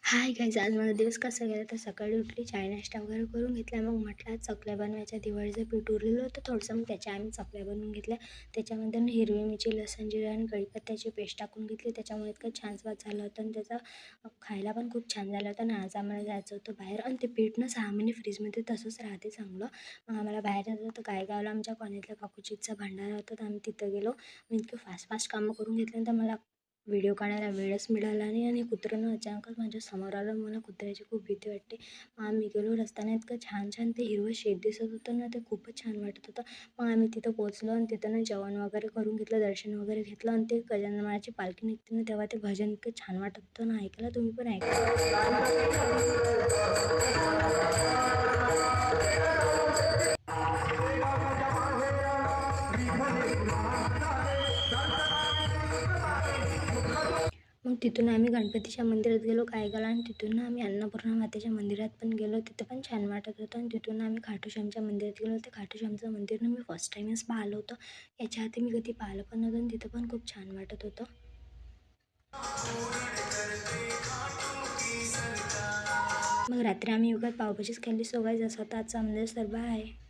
Hi guys, आज माझा दिवस कसा गेला तर सकाळी उठली, चाय नाश्ता वगैरे करून घेतला. मग म्हटलं आज चकल्या बनवायच्या. दिवाळीचं पीठ उरलेलं होतं थोडंसं, मग त्याच्या आम्ही चकल्या बनवून घेतल्या. त्याच्यामध्ये हिरवी मिरची, लसूण, जिरं आणि कढीपत्त्याची पेस्ट टाकून घेतली. त्याच्यामुळे इतकं छान स्वाद झाला होता आणि त्याचा खायला पण खूप छान झाला होता. आणि आज आम्हाला जायचं होतं बाहेर आणि ते पीठ 6 महिने फ्रीजमध्ये तसंच राहते चांगलं. मग आम्हाला बाहेर जायचं होतं गायगावला. आमच्या कॉलनीतल्या काकूचीचा भंडारा होता, तर आम्ही तिथं गेलो. मी इतकं फास्ट कामं करून घेतल्यानंतर मला व्हिडिओ काढायला वेळच मिळाला नाही. आणि कुत्र्यानं अचानकच माझ्या समोर आलं. मला कुत्र्याची खूप भीती वाटते. मग आम्ही गेलो. रस्त्याने इतकं छान ते हिरवं शेत दिसत होतं ना, ते खूपच छान वाटत होतं. मग आम्ही तिथं पोहोचलो आणि तिथं जेवण वगैरे करून घेतलं, दर्शन वगैरे घेतलं. आणि ते गजाननाची पालखी निघते ना, तेव्हा ते भजन इतकं छान वाटत होतं ना ऐकायला. तुम्ही पण ऐका. मग तिथून आम्ही गणपतीच्या मंदिरात गेलो कायगावला. आणि तिथून आम्ही अन्नपूर्णा मातेच्या मंदिरात पण गेलो. तिथं पण छान वाटत होतं. आणि तिथून आम्ही खाटूश्यामच्या मंदिरात गेलो. ते खाटूश्यामचं मंदिर मी फर्स्ट टाईमच पाहिलं होतं. याच्या आधी मी कधी पाहिलं पण नव्हतं. आणि तिथं पण खूप छान वाटत होतं. मग रात्री आम्ही युगात पावभाजीच खाल्ली. सो गाईज, असं होतं आजचा आमचा सर्व आहे.